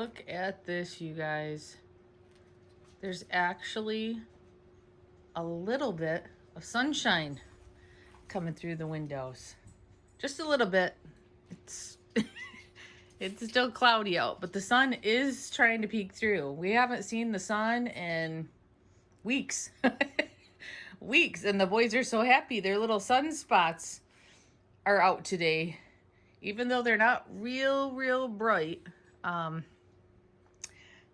Look at this, you guys. There's actually a little bit of sunshine coming through the windows. Just a little bit. It's it's still cloudy out, but the sun is trying to peek through. We haven't seen the sun in weeks. Weeks, and the boys are so happy. Their little sunspots are out today. Even though they're not real bright,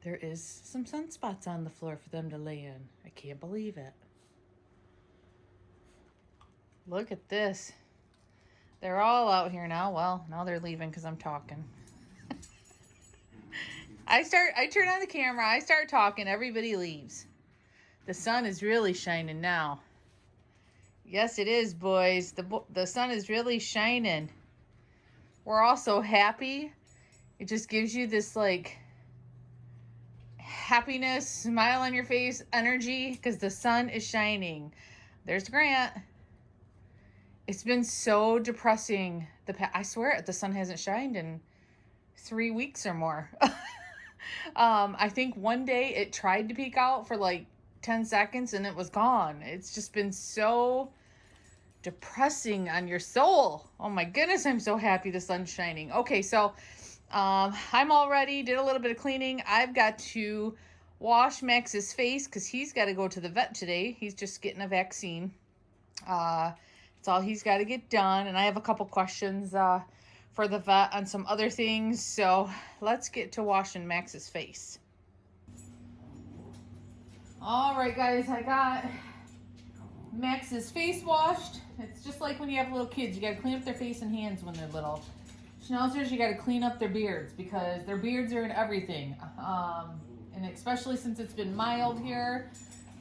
there is some sunspots on the floor for them to lay in. I can't believe it. Look at this. They're all out here now. Well, now they're leaving because I'm talking. I turn on the camera, I start talking, everybody leaves. The sun is really shining now. Yes, it is, boys. The sun is really shining. We're all so happy. It just gives you this, like, happiness, smile on your face, energy, because the sun is shining. There's Grant. It's been so depressing. I swear the sun hasn't shined in 3 weeks or more. I think one day it tried to peek out for like 10 seconds and it was gone. It's just been so depressing on your soul. Oh my goodness, I'm so happy the sun's shining. Okay, so I'm all ready. Did a little bit of cleaning. I've got to wash Max's face because he's got to go to the vet today. He's just getting a vaccine. That's all he's got to get done. And I have a couple questions for the vet on some other things. So let's get to washing Max's face. All right, guys, I got Max's face washed. It's just like when you have little kids. You got to clean up their face and hands when they're little. Schnauzers, you got to clean up their beards because their beards are in everything. And especially since it's been mild here,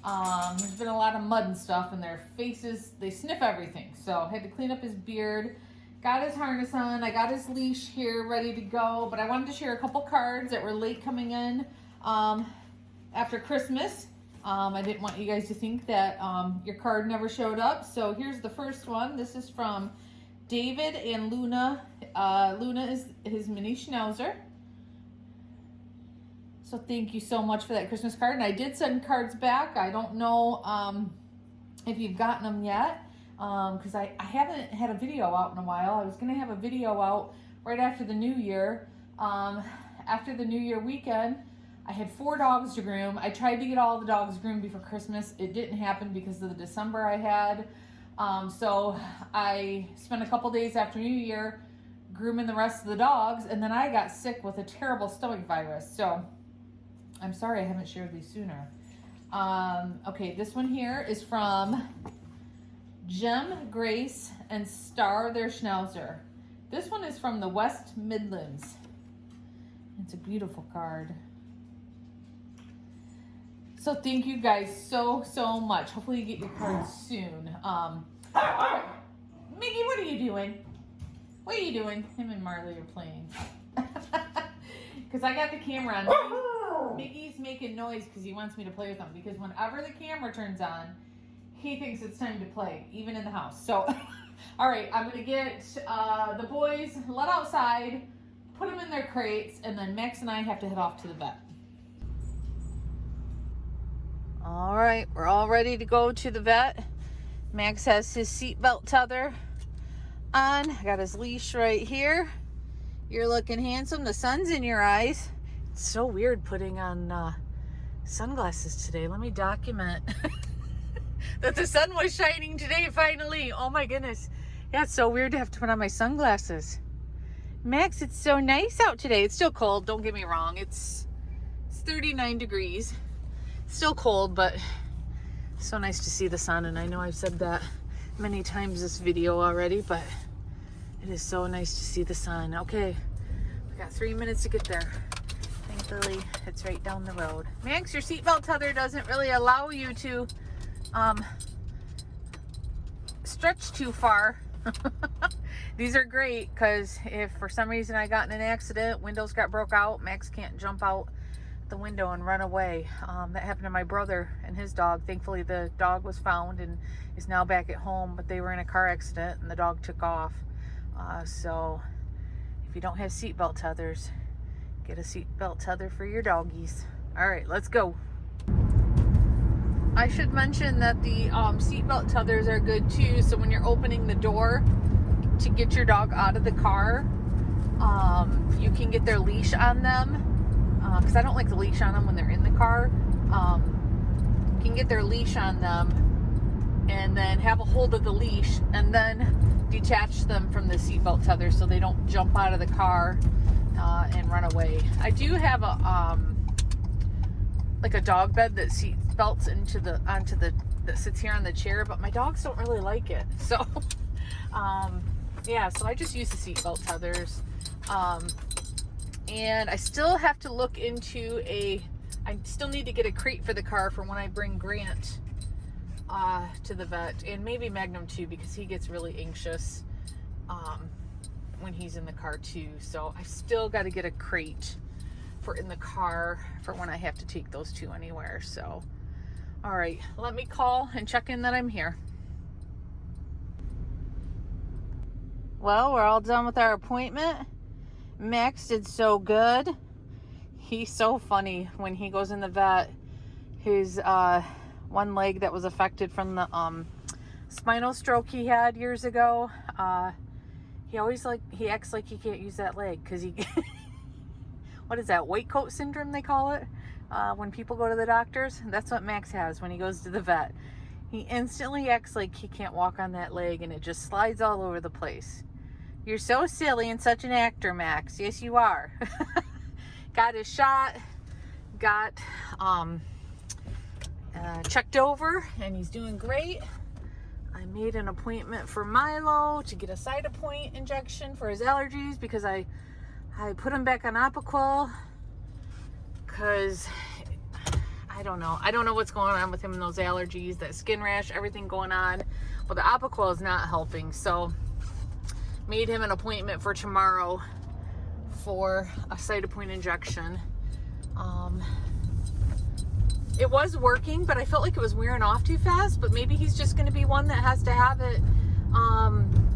there's been a lot of mud and stuff, and their faces, they sniff everything. So I had to clean up his beard. Got his harness on. I got his leash here ready to go. But I wanted to share a couple cards that were late coming in after Christmas. I didn't want you guys to think that your card never showed up. So here's the first one. This is from David and Luna. Luna is his mini Schnauzer. So thank you so much for that Christmas card. And I did send cards back. I don't know if you've gotten them yet because I haven't had a video out in a while. I was going to have a video out right after the New Year. After the New Year weekend, I had 4 dogs to groom. I tried to get all the dogs groomed before Christmas. It didn't happen because of the December I had. So I spent a couple days after New Year grooming the rest of the dogs, and then I got sick with a terrible stomach virus. So I'm sorry I haven't shared these sooner. Okay, this one here is from Jem, Grace, and Star, their Schnauzer. This one is from the West Midlands. It's a beautiful card. So thank you guys so much. Hopefully you get your cards soon. Miggy, what are you doing? What are you doing? Him and Marley are playing. Because I got the camera on. Miggy's making noise because he wants me to play with him. Because whenever the camera turns on, he thinks it's time to play, even in the house. So, all right, I'm going to get the boys let outside, put them in their crates, and then Max and I have to head off to the vet. All right, we're all ready to go to the vet. Max has his seatbelt tether on. I got his leash right here. You're looking handsome. The sun's in your eyes. It's so weird putting on sunglasses today. Let me document that the sun was shining today finally. Oh my goodness. Yeah, it's so weird to have to put on my sunglasses. Max, it's so nice out today. It's still cold, don't get me wrong. It's 39 degrees. Still cold, but so nice to see the sun. And I know I've said that many times this video already, but it is so nice to see the sun. Okay, we got 3 minutes to get there. Thankfully, it's right down the road. Max, your seatbelt tether doesn't really allow you to stretch too far. These are great because if for some reason I got in an accident, windows got broke out, Max can't jump out the window and run away. That happened to my brother and his dog. Thankfully, the dog was found and is now back at home, but they were in a car accident and the dog took off. So if you don't have seatbelt tethers, Get a seatbelt tether for your doggies. All right, let's go. I should mention that the seatbelt tethers are good too. So when you're opening the door to get your dog out of the car, you can get their leash on them. Because I don't like the leash on them when they're in the car. You can get their leash on them and then have a hold of the leash and then detach them from the seatbelt tether so they don't jump out of the car and run away. I do have a like a dog bed that seat belts onto the that sits here on the chair, but my dogs don't really like it. So yeah, so I just use the seatbelt tethers. And I still have to look into I still need to get a crate for the car for when I bring Grant to the vet, and maybe Magnum too, because he gets really anxious when he's in the car too. So I still got to get a crate for in the car for when I have to take those two anywhere. So, all right, let me call and check in that I'm here. Well, we're all done with our appointment. Max did so good. He's so funny when he goes in the vet. His one leg that was affected from the spinal stroke he had years ago, he acts like he can't use that leg because he what is that, white coat syndrome they call it, when people go to the doctors? That's what Max has when he goes to the vet. He instantly acts like he can't walk on that leg and it just slides all over the place. You're so silly and such an actor, Max. Yes, you are. Got his shot, got checked over, and he's doing great. I made an appointment for Milo to get a Cytopoint injection for his allergies because I put him back on Apoquel because I don't know what's going on with him and those allergies, that skin rash, everything going on. Well, the Apoquel is not helping, so made him an appointment for tomorrow for a Cytopoint injection. It was working, but I felt like it was wearing off too fast, but maybe he's just going to be one that has to have it,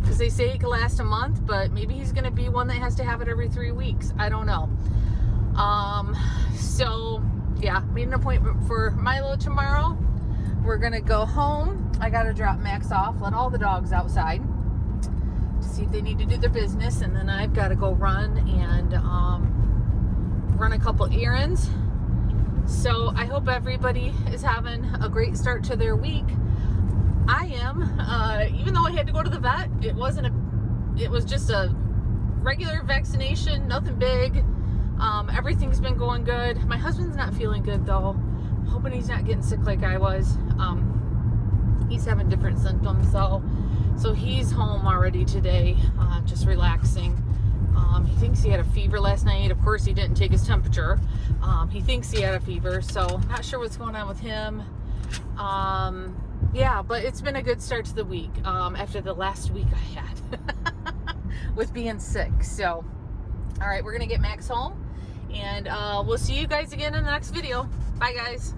because they say it can last a month, but maybe he's going to be one that has to have it every 3 weeks. I don't know. So yeah, made an appointment for Milo tomorrow. We're going to go home. I got to drop Max off, let all the dogs outside to see if they need to do their business, and then I've got to go run and run a couple errands. So I hope everybody is having a great start to their week. I am, even though I had to go to the vet, it was just a regular vaccination, nothing big. Everything's been going good. My husband's not feeling good though. I'm hoping he's not getting sick like I was. He's having different symptoms though. So he's home already today, just relaxing. He thinks he had a fever last night. Of course, he didn't take his temperature. He thinks he had a fever, so not sure what's going on with him. Yeah, but it's been a good start to the week after the last week I had with being sick. So, all right, we're going to get Max home, and we'll see you guys again in the next video. Bye, guys.